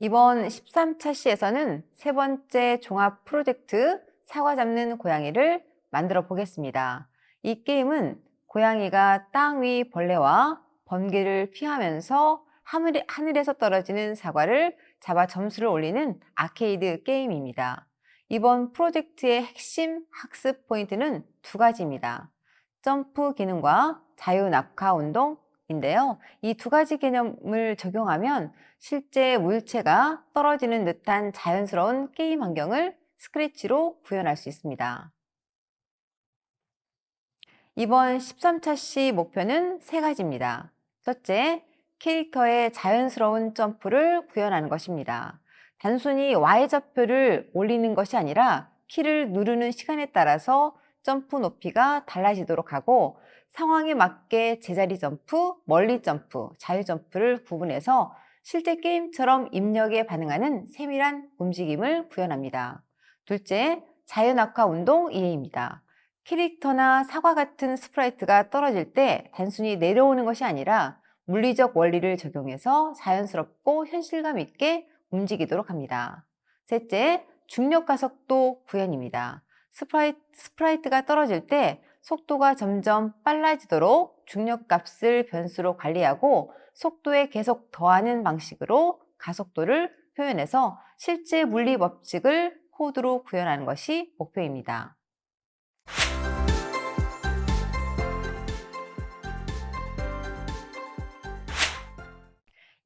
이번 13차 시에서는 세 번째 종합 프로젝트 사과 잡는 고양이를 만들어 보겠습니다. 이 게임은 고양이가 땅 위 벌레와 번개를 피하면서 하늘에서 떨어지는 사과를 잡아 점수를 올리는 아케이드 게임입니다. 이번 프로젝트의 핵심 학습 포인트는 두 가지입니다. 점프 기능과 자유 낙하 운동인데요. 이 두 가지 개념을 적용하면 실제 물체가 떨어지는 듯한 자연스러운 게임 환경을 스크래치로 구현할 수 있습니다. 이번 13차 시 목표는 세 가지입니다. 첫째, 캐릭터의 자연스러운 점프를 구현하는 것입니다. 단순히 Y좌표를 올리는 것이 아니라 키를 누르는 시간에 따라서 점프 높이가 달라지도록 하고 상황에 맞게 제자리 점프, 멀리 점프, 자유 점프를 구분해서 실제 게임처럼 입력에 반응하는 세밀한 움직임을 구현합니다. 둘째, 자연낙하 운동 이해입니다. 캐릭터나 사과 같은 스프라이트가 떨어질 때 단순히 내려오는 것이 아니라 물리적 원리를 적용해서 자연스럽고 현실감 있게 움직이도록 합니다. 셋째, 중력 가속도 구현입니다. 스프라이트가 떨어질 때 속도가 점점 빨라지도록 중력 값을 변수로 관리하고 속도에 계속 더하는 방식으로 가속도를 표현해서 실제 물리 법칙을 코드로 구현하는 것이 목표입니다.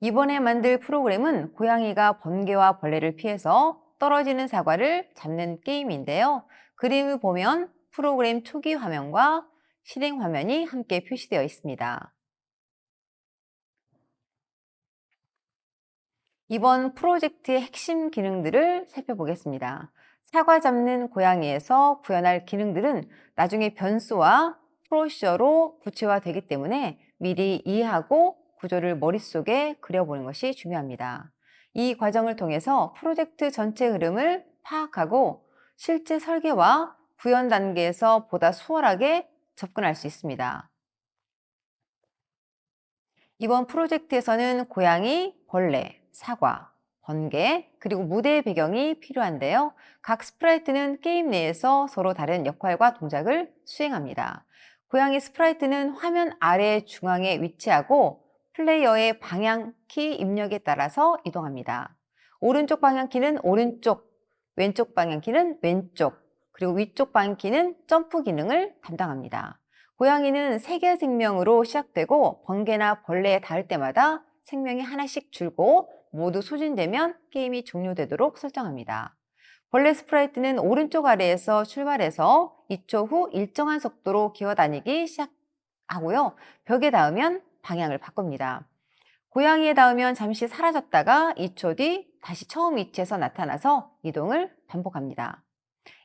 이번에 만들 프로그램은 고양이가 번개와 벌레를 피해서 떨어지는 사과를 잡는 게임인데요. 그림을 보면 프로그램 초기 화면과 실행 화면이 함께 표시되어 있습니다. 이번 프로젝트의 핵심 기능들을 살펴보겠습니다. 사과 잡는 고양이에서 구현할 기능들은 나중에 변수와 프로시저로 구체화되기 때문에 미리 이해하고 구조를 머릿속에 그려보는 것이 중요합니다. 이 과정을 통해서 프로젝트 전체 흐름을 파악하고 실제 설계와 구현 단계에서 보다 수월하게 접근할 수 있습니다. 이번 프로젝트에서는 고양이, 벌레, 사과, 번개, 그리고 무대의 배경이 필요한데요. 각 스프라이트는 게임 내에서 서로 다른 역할과 동작을 수행합니다. 고양이 스프라이트는 화면 아래 중앙에 위치하고 플레이어의 방향키 입력에 따라서 이동합니다. 오른쪽 방향키는 오른쪽, 왼쪽 방향키는 왼쪽, 그리고 위쪽 방향키는 점프 기능을 담당합니다. 고양이는 세계 생명으로 시작되고 번개나 벌레에 닿을 때마다 생명이 하나씩 줄고 모두 소진되면 게임이 종료되도록 설정합니다. 벌레 스프라이트는 오른쪽 아래에서 출발해서 2초 후 일정한 속도로 기어다니기 시작하고요. 벽에 닿으면 방향을 바꿉니다. 고양이에 닿으면 잠시 사라졌다가 2초 뒤 다시 처음 위치에서 나타나서 이동을 반복합니다.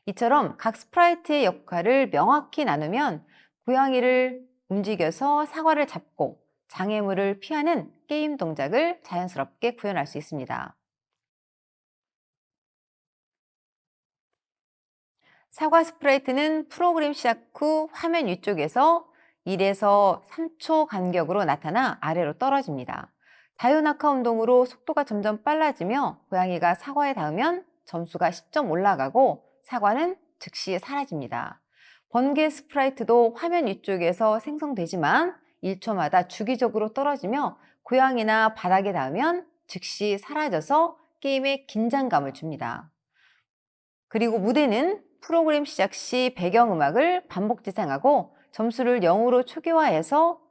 이처럼 각 스프라이트의 역할을 명확히 나누면 고양이를 움직여서 사과를 잡고 장애물을 피하는 게임 동작을 자연스럽게 구현할 수 있습니다. 사과 스프라이트는 프로그램 시작 후 화면 위쪽에서 1에서 3초 간격으로 나타나 아래로 떨어집니다. 자유낙하 운동으로 속도가 점점 빨라지며 고양이가 사과에 닿으면 점수가 10점 올라가고 사과는 즉시 사라집니다. 번개 스프라이트도 화면 위쪽에서 생성되지만 1초마다 주기적으로 떨어지며 고양이나 바닥에 닿으면 즉시 사라져서 게임에 긴장감을 줍니다. 그리고 무대는 프로그램 시작 시 배경음악을 반복 재생하고 점수를 0으로 초기화해서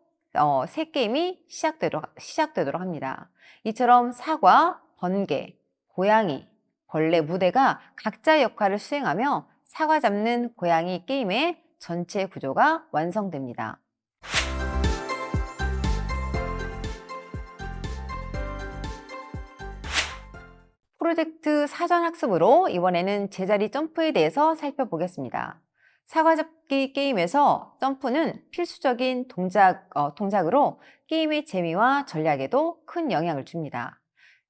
새 게임이 시작되도록 합니다. 이처럼 사과, 번개, 고양이, 벌레, 무대가 각자의 역할을 수행하며 사과 잡는 고양이 게임의 전체 구조가 완성됩니다. 프로젝트 사전 학습으로 이번에는 제자리 점프에 대해서 살펴보겠습니다. 사과잡기 게임에서 점프는 필수적인 동작으로 게임의 재미와 전략에도 큰 영향을 줍니다.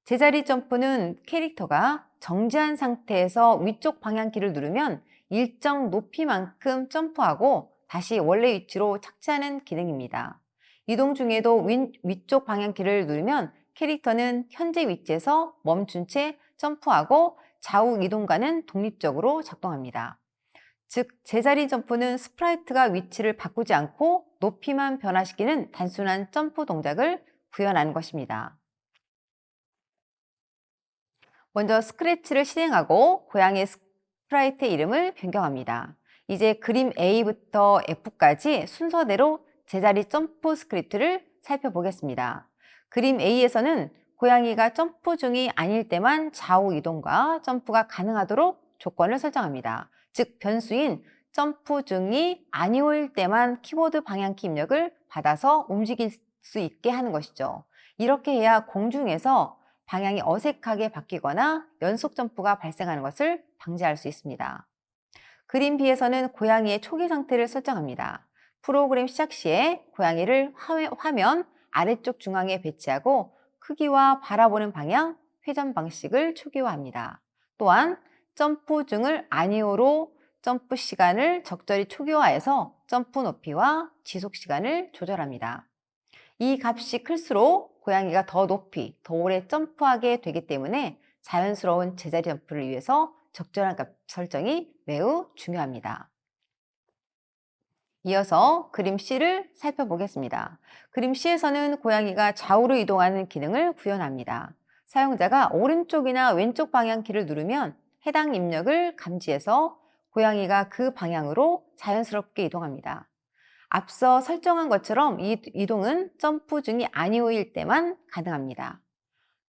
제자리 점프는 캐릭터가 정지한 상태에서 위쪽 방향키를 누르면 일정 높이만큼 점프하고 다시 원래 위치로 착지하는 기능입니다. 이동 중에도 위쪽 방향키를 누르면 캐릭터는 현재 위치에서 멈춘 채 점프하고 좌우 이동과는 독립적으로 작동합니다. 즉, 제자리 점프는 스프라이트가 위치를 바꾸지 않고 높이만 변화시키는 단순한 점프 동작을 구현하는 것입니다. 먼저 스크래치를 실행하고 고양이 스프라이트의 이름을 변경합니다. 이제 그림 A부터 F까지 순서대로 제자리 점프 스크립트를 살펴보겠습니다. 그림 A에서는 고양이가 점프 중이 아닐 때만 좌우 이동과 점프가 가능하도록 조건을 설정합니다. 즉, 변수인 점프 중이 아니오일 때만 키보드 방향키 입력을 받아서 움직일 수 있게 하는 것이죠. 이렇게 해야 공중에서 방향이 어색하게 바뀌거나 연속 점프가 발생하는 것을 방지할 수 있습니다. 그림 B에서는 고양이의 초기 상태를 설정합니다. 프로그램 시작 시에 고양이를 화면 아래쪽 중앙에 배치하고 크기와 바라보는 방향, 회전 방식을 초기화합니다. 또한 점프 중을 아니오로 점프 시간을 적절히 초기화해서 점프 높이와 지속 시간을 조절합니다. 이 값이 클수록 고양이가 더 높이, 더 오래 점프하게 되기 때문에 자연스러운 제자리 점프를 위해서 적절한 값 설정이 매우 중요합니다. 이어서 그림 C를 살펴보겠습니다. 그림 C에서는 고양이가 좌우로 이동하는 기능을 구현합니다. 사용자가 오른쪽이나 왼쪽 방향키를 누르면 해당 입력을 감지해서 고양이가 그 방향으로 자연스럽게 이동합니다. 앞서 설정한 것처럼 이 이동은 점프 중이 아니오일 때만 가능합니다.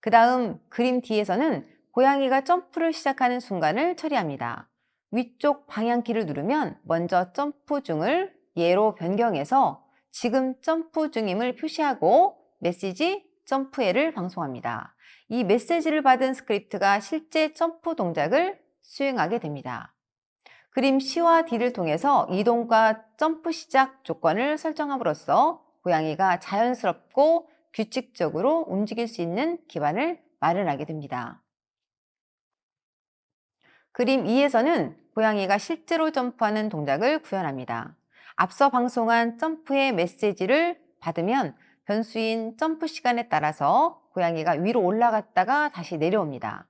그 다음 그림 D에서는 고양이가 점프를 시작하는 순간을 처리합니다. 위쪽 방향키를 누르면 먼저 점프 중을 예로 변경해서 지금 점프 중임을 표시하고 메시지 점프해를 방송합니다. 이 메시지를 받은 스크립트가 실제 점프 동작을 수행하게 됩니다. 그림 C와 D를 통해서 이동과 점프 시작 조건을 설정함으로써 고양이가 자연스럽고 규칙적으로 움직일 수 있는 기반을 마련하게 됩니다. 그림 E에서는 고양이가 실제로 점프하는 동작을 구현합니다. 앞서 방송한 점프의 메시지를 받으면 변수인 점프 시간에 따라서 고양이가 위로 올라갔다가 다시 내려옵니다.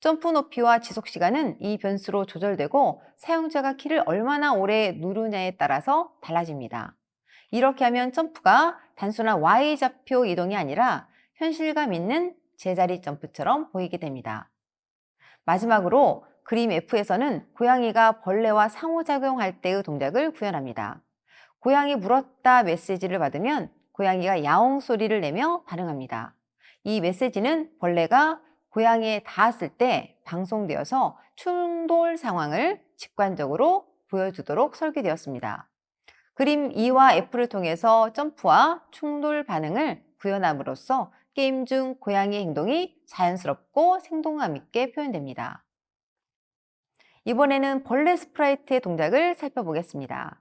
점프 높이와 지속 시간은 이 변수로 조절되고 사용자가 키를 얼마나 오래 누르냐에 따라서 달라집니다. 이렇게 하면 점프가 단순한 Y좌표 이동이 아니라 현실감 있는 제자리 점프처럼 보이게 됩니다. 마지막으로 그림 F에서는 고양이가 벌레와 상호작용할 때의 동작을 구현합니다. 고양이 물었다 메시지를 받으면 고양이가 야옹 소리를 내며 반응합니다. 이 메시지는 벌레가 고양이에 닿았을 때 방송되어서 충돌 상황을 직관적으로 보여주도록 설계되었습니다. 그림 E와 F를 통해서 점프와 충돌 반응을 구현함으로써 게임 중 고양이의 행동이 자연스럽고 생동감 있게 표현됩니다. 이번에는 벌레 스프라이트의 동작을 살펴보겠습니다.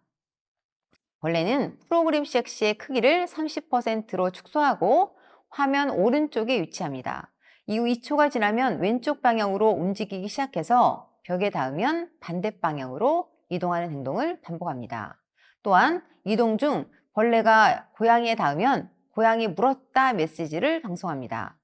벌레는 프로그램 시작 시에 크기를 30%로 축소하고 화면 오른쪽에 위치합니다. 이후 2초가 지나면 왼쪽 방향으로 움직이기 시작해서 벽에 닿으면 반대 방향으로 이동하는 행동을 반복합니다. 또한 이동 중 벌레가 고양이에 닿으면 고양이 물었다 메시지를 방송합니다.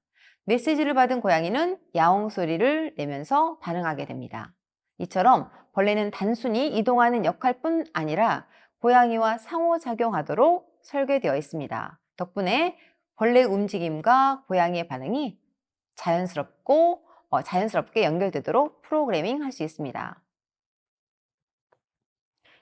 메시지를 받은 고양이는 야옹 소리를 내면서 반응하게 됩니다. 이처럼 벌레는 단순히 이동하는 역할뿐 아니라 고양이와 상호작용하도록 설계되어 있습니다. 덕분에 벌레의 움직임과 고양이의 반응이 자연스럽게 연결되도록 프로그래밍 할 수 있습니다.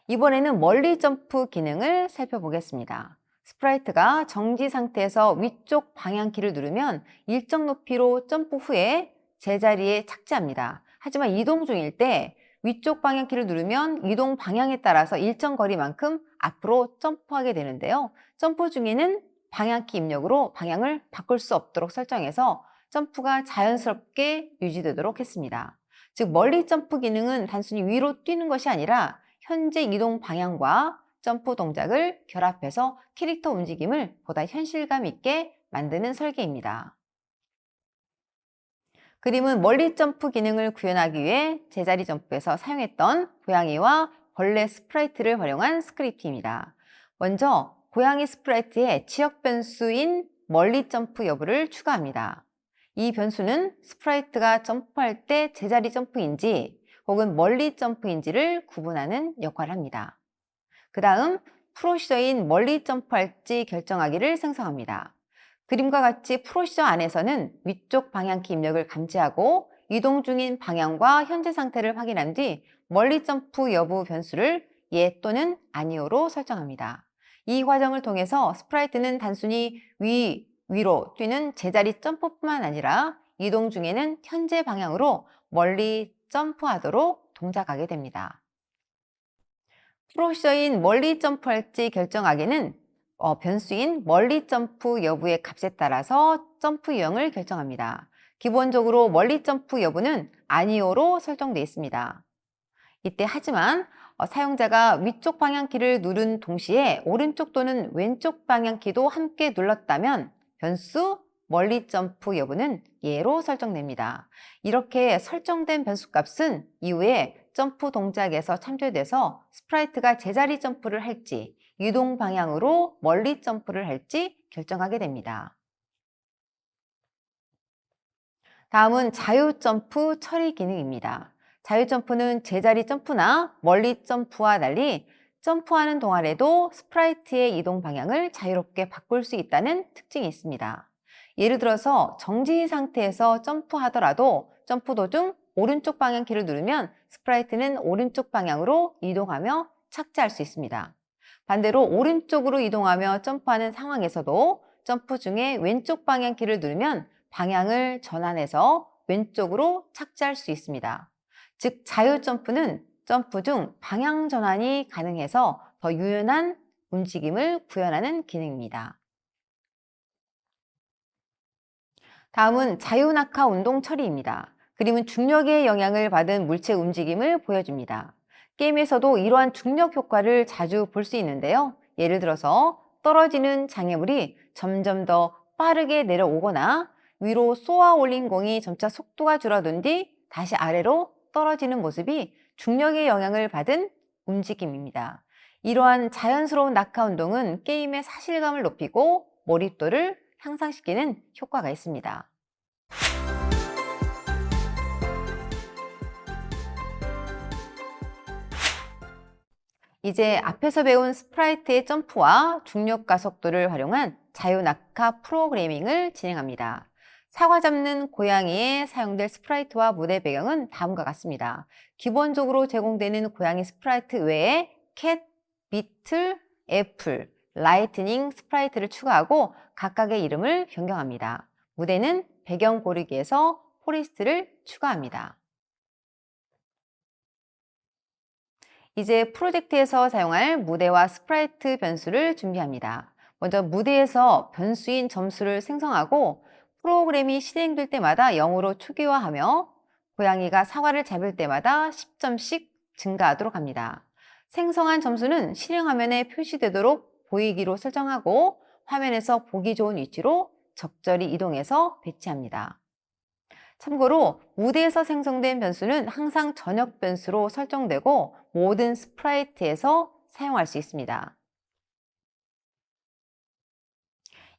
이번에는 멀리 점프 기능을 살펴보겠습니다. 스프라이트가 정지 상태에서 위쪽 방향키를 누르면 일정 높이로 점프 후에 제자리에 착지합니다. 하지만 이동 중일 때 위쪽 방향키를 누르면 이동 방향에 따라서 일정 거리만큼 앞으로 점프하게 되는데요. 점프 중에는 방향키 입력으로 방향을 바꿀 수 없도록 설정해서 점프가 자연스럽게 유지되도록 했습니다. 즉, 멀리 점프 기능은 단순히 위로 뛰는 것이 아니라 현재 이동 방향과 점프 동작을 결합해서 캐릭터 움직임을 보다 현실감 있게 만드는 설계입니다. 그림은 멀리 점프 기능을 구현하기 위해 제자리 점프에서 사용했던 고양이와 벌레 스프라이트를 활용한 스크립트입니다. 먼저 고양이 스프라이트의 지역 변수인 멀리 점프 여부를 추가합니다. 이 변수는 스프라이트가 점프할 때 제자리 점프인지 혹은 멀리 점프인지를 구분하는 역할을 합니다. 그 다음 프로시저인 멀리 점프할지 결정하기를 생성합니다. 그림과 같이 프로시저 안에서는 위쪽 방향키 입력을 감지하고 이동 중인 방향과 현재 상태를 확인한 뒤 멀리 점프 여부 변수를 예 또는 아니오로 설정합니다. 이 과정을 통해서 스프라이트는 단순히 위로 뛰는 제자리 점프뿐만 아니라 이동 중에는 현재 방향으로 멀리 점프하도록 동작하게 됩니다. 프로시저인 멀리 점프할지 결정하기는 변수인 멀리 점프 여부의 값에 따라서 점프 유형을 결정합니다. 기본적으로 멀리 점프 여부는 아니오로 설정되어 있습니다. 이때 하지만 사용자가 위쪽 방향키를 누른 동시에 오른쪽 또는 왼쪽 방향키도 함께 눌렀다면 변수 멀리 점프 여부는 예로 설정됩니다. 이렇게 설정된 변수 값은 이후에 점프 동작에서 참조돼서 스프라이트가 제자리 점프를 할지 이동 방향으로 멀리 점프를 할지 결정하게 됩니다. 다음은 자유 점프 처리 기능입니다. 자유 점프는 제자리 점프나 멀리 점프와 달리 점프하는 동안에도 스프라이트의 이동 방향을 자유롭게 바꿀 수 있다는 특징이 있습니다. 예를 들어서 정지 상태에서 점프하더라도 점프 도중 오른쪽 방향키를 누르면 스프라이트는 오른쪽 방향으로 이동하며 착지할 수 있습니다. 반대로 오른쪽으로 이동하며 점프하는 상황에서도 점프 중에 왼쪽 방향키를 누르면 방향을 전환해서 왼쪽으로 착지할 수 있습니다. 즉, 자유 점프는 점프 중 방향 전환이 가능해서 더 유연한 움직임을 구현하는 기능입니다. 다음은 자유낙하 운동 처리입니다. 그림은 중력의 영향을 받은 물체 움직임을 보여줍니다. 게임에서도 이러한 중력 효과를 자주 볼 수 있는데요. 예를 들어서 떨어지는 장애물이 점점 더 빠르게 내려오거나 위로 쏘아 올린 공이 점차 속도가 줄어든 뒤 다시 아래로 떨어지는 모습이 중력의 영향을 받은 움직임입니다. 이러한 자연스러운 낙하 운동은 게임의 사실감을 높이고 몰입도를 향상시키는 효과가 있습니다. 이제 앞에서 배운 스프라이트의 점프와 중력 가속도를 활용한 자유낙하 프로그래밍을 진행합니다. 사과 잡는 고양이에 사용될 스프라이트와 무대 배경은 다음과 같습니다. 기본적으로 제공되는 고양이 스프라이트 외에 캣, 비틀, 애플, 라이트닝 스프라이트를 추가하고 각각의 이름을 변경합니다. 무대는 배경 고르기에서 포레스트를 추가합니다. 이제 프로젝트에서 사용할 무대와 스프라이트 변수를 준비합니다. 먼저 무대에서 변수인 점수를 생성하고 프로그램이 실행될 때마다 0으로 초기화하며 고양이가 사과를 잡을 때마다 10점씩 증가하도록 합니다. 생성한 점수는 실행 화면에 표시되도록 보이기로 설정하고 화면에서 보기 좋은 위치로 적절히 이동해서 배치합니다. 참고로 무대에서 생성된 변수는 항상 전역 변수로 설정되고 모든 스프라이트에서 사용할 수 있습니다.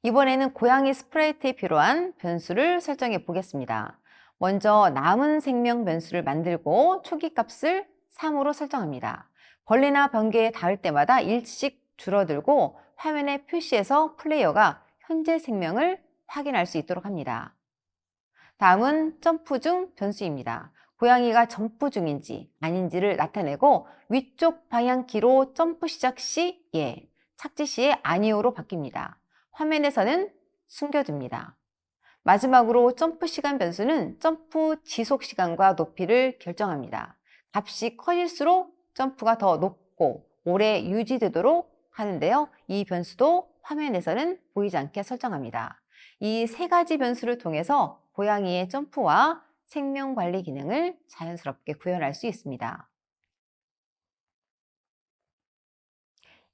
이번에는 고양이 스프라이트에 필요한 변수를 설정해 보겠습니다. 먼저 남은 생명 변수를 만들고 초기 값을 3으로 설정합니다. 벌레나 번개에 닿을 때마다 일씩 줄어들고 화면에 표시해서 플레이어가 현재 생명을 확인할 수 있도록 합니다. 다음은 점프 중 변수입니다. 고양이가 점프 중인지 아닌지를 나타내고 위쪽 방향키로 점프 시작 시 예, 착지 시에 아니오로 바뀝니다. 화면에서는 숨겨둡니다. 마지막으로 점프 시간 변수는 점프 지속 시간과 높이를 결정합니다. 값이 커질수록 점프가 더 높고 오래 유지되도록 하는데요. 이 변수도 화면에서는 보이지 않게 설정합니다. 이 세 가지 변수를 통해서 고양이의 점프와 생명 관리 기능을 자연스럽게 구현할 수 있습니다.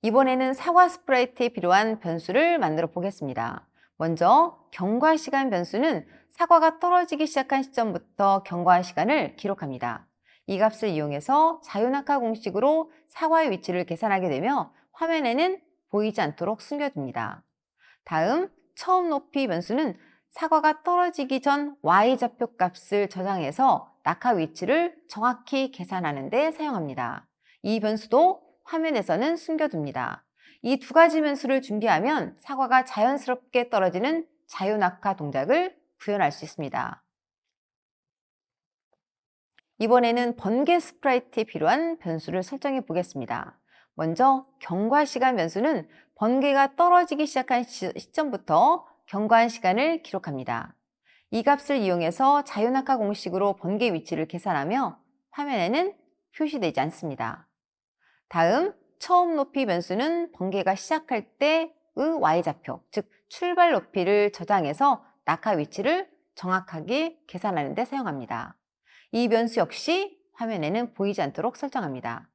이번에는 사과 스프라이트에 필요한 변수를 만들어 보겠습니다. 먼저 경과 시간 변수는 사과가 떨어지기 시작한 시점부터 경과 시간을 기록합니다. 이 값을 이용해서 자유낙하 공식으로 사과의 위치를 계산하게 되며 화면에는 보이지 않도록 숨겨둡니다. 다음 처음 높이 변수는 사과가 떨어지기 전 y좌표 값을 저장해서 낙하 위치를 정확히 계산하는 데 사용합니다. 이 변수도 화면에서는 숨겨둡니다. 이 두 가지 변수를 준비하면 사과가 자연스럽게 떨어지는 자유낙하 동작을 구현할 수 있습니다. 이번에는 번개 스프라이트에 필요한 변수를 설정해 보겠습니다. 먼저 경과시간 변수는 번개가 떨어지기 시작한 시점부터 경과한 시간을 기록합니다. 이 값을 이용해서 자유낙하 공식으로 번개 위치를 계산하며 화면에는 표시되지 않습니다. 다음 처음 높이 변수는 번개가 시작할 때의 y좌표, 즉 출발 높이를 저장해서 낙하 위치를 정확하게 계산하는 데 사용합니다. 이 변수 역시 화면에는 보이지 않도록 설정합니다.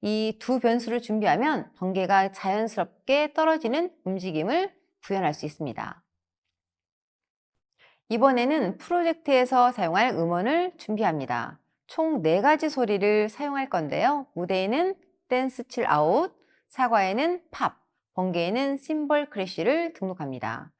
이 두 변수를 준비하면 번개가 자연스럽게 떨어지는 움직임을 구현할 수 있습니다. 이번에는 프로젝트에서 사용할 음원을 준비합니다. 총 4가지 소리를 사용할 건데요. 무대에는 댄스 칠 아웃, 사과에는 팝, 번개에는 심벌 크래쉬를 등록합니다.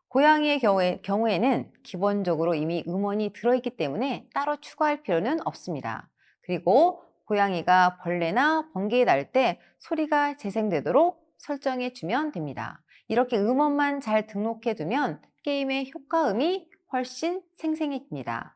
고양이의 경우에는 기본적으로 이미 음원이 들어있기 때문에 따로 추가할 필요는 없습니다. 그리고 고양이가 벌레나 번개에 닿을 때 소리가 재생되도록 설정해 주면 됩니다. 이렇게 음원만 잘 등록해 두면 게임의 효과음이 훨씬 생생해집니다.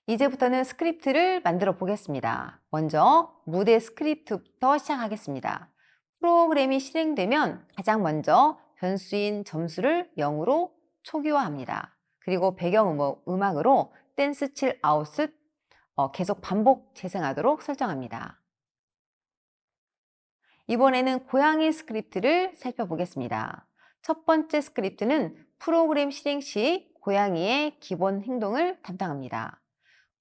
이제부터는 스크립트를 만들어 보겠습니다. 먼저 무대 스크립트부터 시작하겠습니다. 프로그램이 실행되면 가장 먼저 변수인 점수를 0으로 초기화합니다. 그리고 배경음악으로 댄스 칠 아웃을 계속 반복 재생하도록 설정합니다. 이번에는 고양이 스크립트를 살펴보겠습니다. 첫 번째 스크립트는 프로그램 실행 시 고양이의 기본 행동을 담당합니다.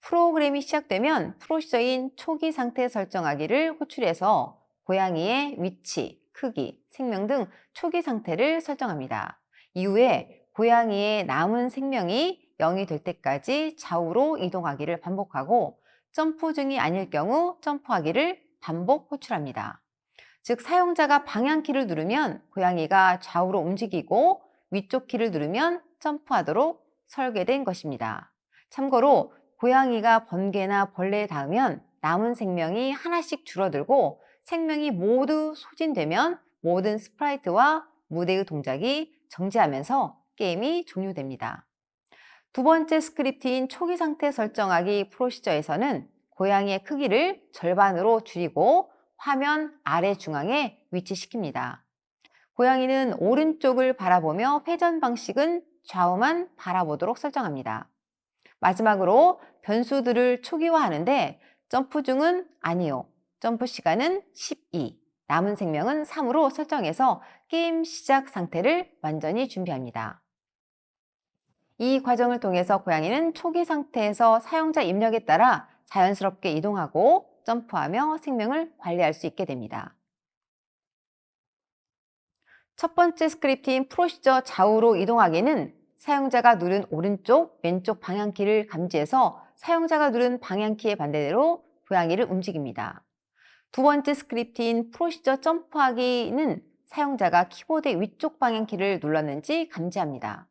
프로그램이 시작되면 프로시저인 초기 상태 설정하기를 호출해서 고양이의 위치, 크기, 생명 등 초기 상태를 설정합니다. 이후에 고양이의 남은 생명이 0이 될 때까지 좌우로 이동하기를 반복하고 점프 중이 아닐 경우 점프하기를 반복 호출합니다. 즉 사용자가 방향키를 누르면 고양이가 좌우로 움직이고 위쪽 키를 누르면 점프하도록 설계된 것입니다. 참고로 고양이가 번개나 벌레에 닿으면 남은 생명이 하나씩 줄어들고 생명이 모두 소진되면 모든 스프라이트와 무대의 동작이 정지하면서 게임이 종료됩니다. 두 번째 스크립트인 초기 상태 설정하기 프로시저에서는 고양이의 크기를 절반으로 줄이고 화면 아래 중앙에 위치시킵니다. 고양이는 오른쪽을 바라보며 회전 방식은 좌우만 바라보도록 설정합니다. 마지막으로 변수들을 초기화하는데 점프 중은 아니요, 점프 시간은 12, 남은 생명은 3으로 설정해서 게임 시작 상태를 완전히 준비합니다. 이 과정을 통해서 고양이는 초기 상태에서 사용자 입력에 따라 자연스럽게 이동하고 점프하며 생명을 관리할 수 있게 됩니다. 첫 번째 스크립트인 프로시저 좌우로 이동하기는 사용자가 누른 오른쪽, 왼쪽 방향키를 감지해서 사용자가 누른 방향키의 반대대로 고양이를 움직입니다. 두 번째 스크립트인 프로시저 점프하기는 사용자가 키보드의 위쪽 방향키를 눌렀는지 감지합니다.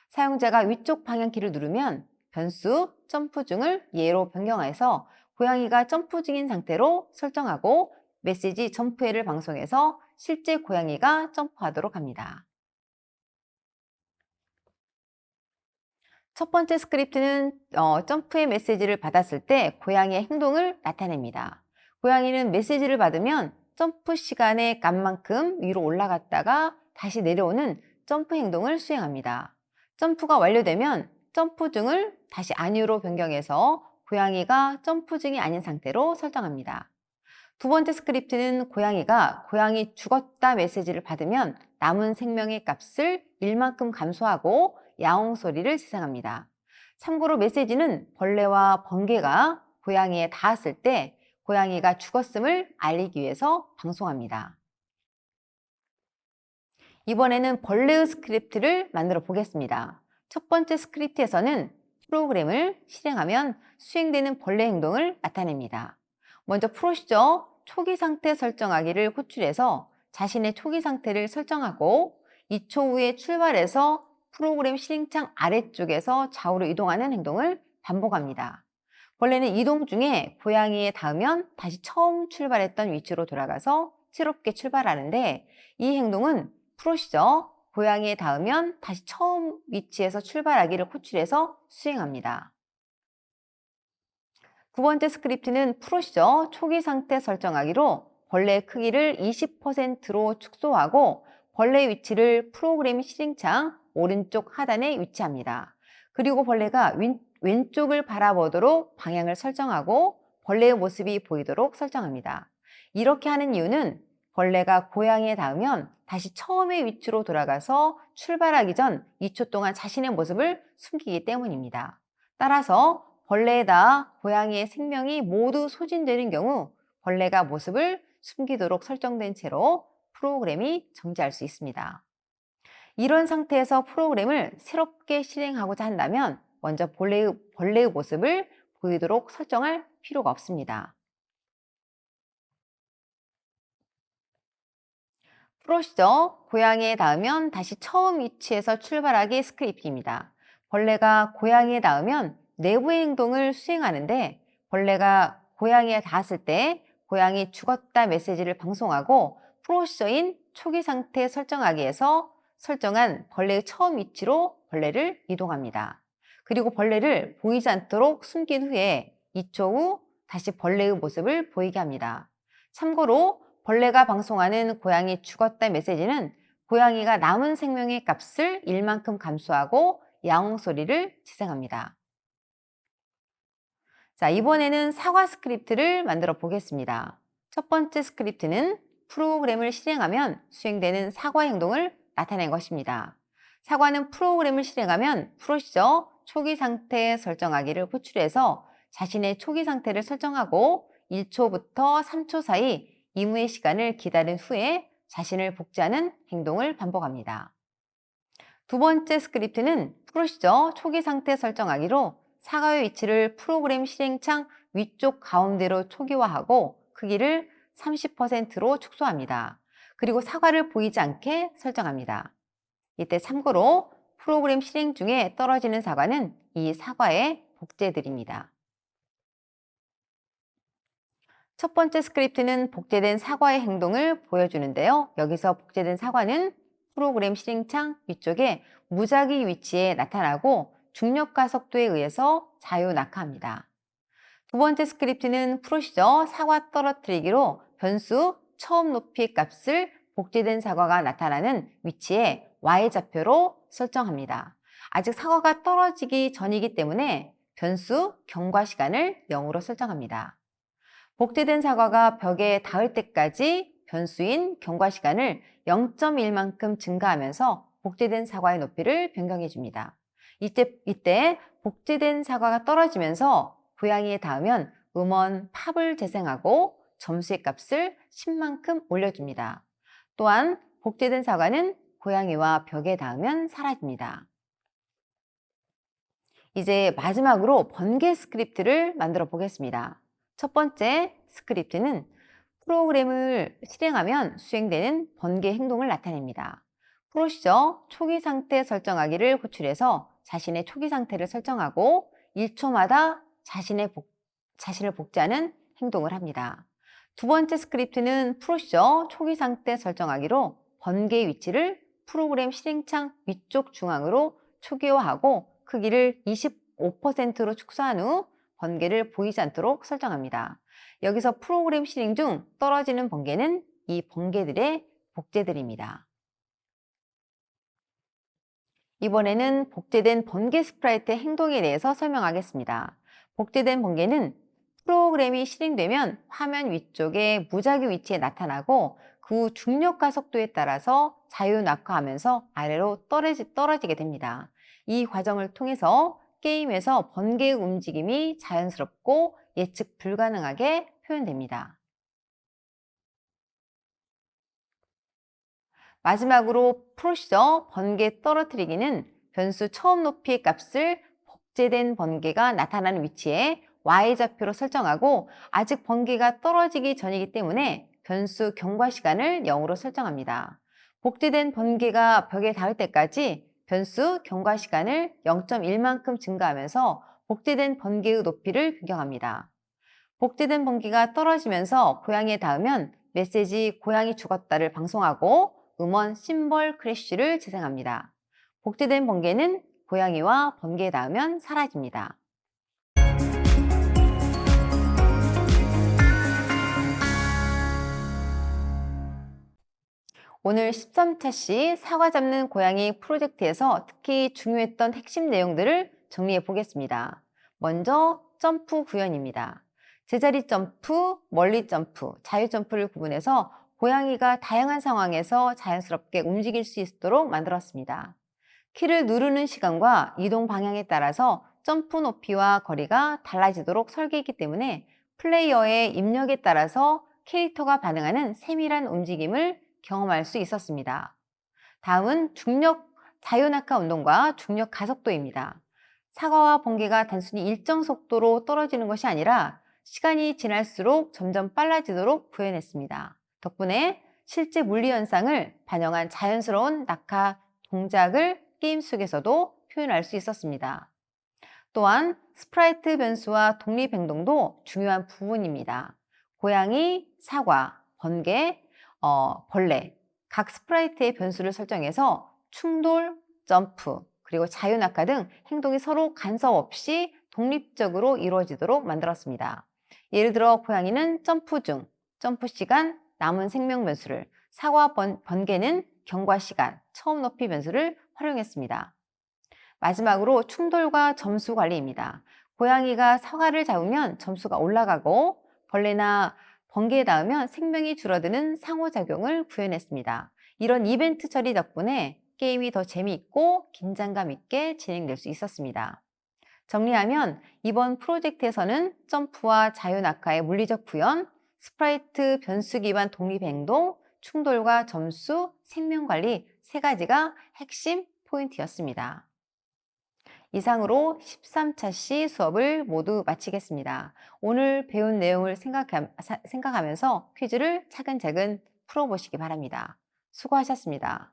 사용자가 위쪽 방향키를 누르면 변수 점프 중을 예로 변경해서 고양이가 점프 중인 상태로 설정하고 메시지 점프해를 방송해서 실제 고양이가 점프하도록 합니다. 첫 번째 스크립트는 점프의 메시지를 받았을 때 고양이의 행동을 나타냅니다. 고양이는 메시지를 받으면 점프 시간의 값만큼 위로 올라갔다가 다시 내려오는 점프 행동을 수행합니다. 점프가 완료되면 점프 중을 다시 아니오로 변경해서 고양이가 점프 중이 아닌 상태로 설정합니다. 두 번째 스크립트는 고양이가 고양이 죽었다 메시지를 받으면 남은 생명의 값을 1만큼 감소하고 야옹 소리를 재생합니다. 참고로 메시지는 벌레와 번개가 고양이에 닿았을 때 고양이가 죽었음을 알리기 위해서 방송합니다. 이번에는 벌레의 스크립트를 만들어 보겠습니다. 첫 번째 스크립트에서는 프로그램을 실행하면 수행되는 벌레 행동을 나타냅니다. 먼저 프로시저 초기 상태 설정하기를 호출해서 자신의 초기 상태를 설정하고 2초 후에 출발해서 프로그램 실행창 아래쪽에서 좌우로 이동하는 행동을 반복합니다. 벌레는 이동 중에 고양이에 닿으면 다시 처음 출발했던 위치로 돌아가서 새롭게 출발하는데, 이 행동은 프로시저 고양이에 닿으면 다시 처음 위치에서 출발하기를 호출해서 수행합니다. 두 번째 스크립트는 프로시저 초기 상태 설정하기로 벌레의 크기를 20%로 축소하고 벌레의 위치를 프로그램 실행창 오른쪽 하단에 위치합니다. 그리고 벌레가 왼쪽을 바라보도록 방향을 설정하고 벌레의 모습이 보이도록 설정합니다. 이렇게 하는 이유는 벌레가 고양이에 닿으면 다시 처음의 위치로 돌아가서 출발하기 전 2초 동안 자신의 모습을 숨기기 때문입니다. 따라서 벌레에 닿아 고양이의 생명이 모두 소진되는 경우 벌레가 모습을 숨기도록 설정된 채로 프로그램이 정지할 수 있습니다. 이런 상태에서 프로그램을 새롭게 실행하고자 한다면 먼저 벌레의 모습을 보이도록 설정할 필요가 없습니다. 프로시저 고양이에 닿으면 다시 처음 위치에서 출발하기 스크립트입니다. 벌레가 고양이에 닿으면 내부의 행동을 수행하는데, 벌레가 고양이에 닿았을 때 고양이 죽었다 메시지를 방송하고 프로시저인 초기 상태 설정하기에서 설정한 벌레의 처음 위치로 벌레를 이동합니다. 그리고 벌레를 보이지 않도록 숨긴 후에 2초 후 다시 벌레의 모습을 보이게 합니다. 참고로 벌레가 방송하는 고양이 죽었다 메시지는 고양이가 남은 생명의 값을 1만큼 감소하고 야옹 소리를 재생합니다. 자, 이번에는 사과 스크립트를 만들어 보겠습니다. 첫 번째 스크립트는 프로그램을 실행하면 수행되는 사과 행동을 나타낸 것입니다. 사과는 프로그램을 실행하면 프로시저 초기 상태 설정하기를 호출해서 자신의 초기 상태를 설정하고 1초부터 3초 사이 임무의 시간을 기다린 후에 자신을 복제하는 행동을 반복합니다. 두 번째 스크립트는 프로시저 초기 상태 설정하기로 사과의 위치를 프로그램 실행창 위쪽 가운데로 초기화하고 크기를 30%로 축소합니다. 그리고 사과를 보이지 않게 설정합니다. 이때 참고로 프로그램 실행 중에 떨어지는 사과는 이 사과에 복제드립니다. 첫 번째 스크립트는 복제된 사과의 행동을 보여주는데요. 여기서 복제된 사과는 프로그램 실행창 위쪽에 무작위 위치에 나타나고 중력가 속도에 의해서 자유 낙하합니다. 두 번째 스크립트는 프로시저 사과 떨어뜨리기로 변수 처음 높이 값을 복제된 사과가 나타나는 위치에 Y좌표로 설정합니다. 아직 사과가 떨어지기 전이기 때문에 변수 경과 시간을 0으로 설정합니다. 복제된 사과가 벽에 닿을 때까지 변수인 경과 시간을 0.1만큼 증가하면서 복제된 사과의 높이를 변경해 줍니다. 이때 복제된 사과가 떨어지면서 고양이에 닿으면 음원 팝을 재생하고 점수의 값을 10만큼 올려줍니다. 또한 복제된 사과는 고양이와 벽에 닿으면 사라집니다. 이제 마지막으로 번개 스크립트를 만들어 보겠습니다. 첫 번째 스크립트는 프로그램을 실행하면 수행되는 번개 행동을 나타냅니다. 프로시저 초기 상태 설정하기를 호출해서 자신의 초기 상태를 설정하고 1초마다 자신을 복제하는 행동을 합니다. 두 번째 스크립트는 프로시저 초기 상태 설정하기로 번개의 위치를 프로그램 실행창 위쪽 중앙으로 초기화하고 크기를 25%로 축소한 후 번개를 보이지 않도록 설정합니다. 여기서 프로그램 실행 중 떨어지는 번개는 이 번개들의 복제들입니다. 이번에는 복제된 번개 스프라이트의 행동에 대해서 설명하겠습니다. 복제된 번개는 프로그램이 실행되면 화면 위쪽에 무작위 위치에 나타나고 그 후 중력과 속도에 따라서 자유 낙하하면서 아래로 떨어지게 됩니다. 이 과정을 통해서 게임에서 번개의 움직임이 자연스럽고 예측 불가능하게 표현됩니다. 마지막으로 프로시저 번개 떨어뜨리기는 변수 처음 높이의 값을 복제된 번개가 나타나는 위치에 y좌표로 설정하고 아직 번개가 떨어지기 전이기 때문에 변수 경과 시간을 0으로 설정합니다. 복제된 번개가 벽에 닿을 때까지 변수 경과 시간을 0.1만큼 증가하면서 복제된 번개의 높이를 변경합니다. 복제된 번개가 떨어지면서 고양이에 닿으면 메시지 고양이 죽었다를 방송하고 음원 심벌 크래쉬를 재생합니다. 복제된 번개는 고양이와 번개에 닿으면 사라집니다. 오늘 13차 시 사과 잡는 고양이 프로젝트에서 특히 중요했던 핵심 내용들을 정리해 보겠습니다. 먼저 점프 구현입니다. 제자리 점프, 멀리 점프, 자유 점프를 구분해서 고양이가 다양한 상황에서 자연스럽게 움직일 수 있도록 만들었습니다. 키를 누르는 시간과 이동 방향에 따라서 점프 높이와 거리가 달라지도록 설계했기 때문에 플레이어의 입력에 따라서 캐릭터가 반응하는 세밀한 움직임을 경험할 수 있었습니다. 다음은 중력 자유낙하 운동과 중력 가속도입니다. 사과와 번개가 단순히 일정 속도로 떨어지는 것이 아니라 시간이 지날수록 점점 빨라지도록 구현했습니다. 덕분에 실제 물리 현상을 반영한 자연스러운 낙하 동작을 게임 속에서도 표현할 수 있었습니다. 또한 스프라이트 변수와 독립 행동도 중요한 부분입니다. 고양이, 사과, 번개, 벌레, 각 스프라이트의 변수를 설정해서 충돌, 점프, 그리고 자유낙하 등 행동이 서로 간섭 없이 독립적으로 이루어지도록 만들었습니다. 예를 들어 고양이는 점프 중, 점프 시간, 남은 생명 변수를, 사과, 번개는 경과 시간, 처음 높이 변수를 활용했습니다. 마지막으로 충돌과 점수 관리입니다. 고양이가 사과를 잡으면 점수가 올라가고 벌레나 번개에 닿으면 생명이 줄어드는 상호작용을 구현했습니다. 이런 이벤트 처리 덕분에 게임이 더 재미있고 긴장감 있게 진행될 수 있었습니다. 정리하면 이번 프로젝트에서는 점프와 자유낙하의 물리적 구현, 스프라이트 변수 기반 독립행동, 충돌과 점수, 생명관리 세 가지가 핵심 포인트였습니다. 이상으로 13차 시 수업을 모두 마치겠습니다. 오늘 배운 내용을 생각하면서 퀴즈를 차근차근 풀어보시기 바랍니다. 수고하셨습니다.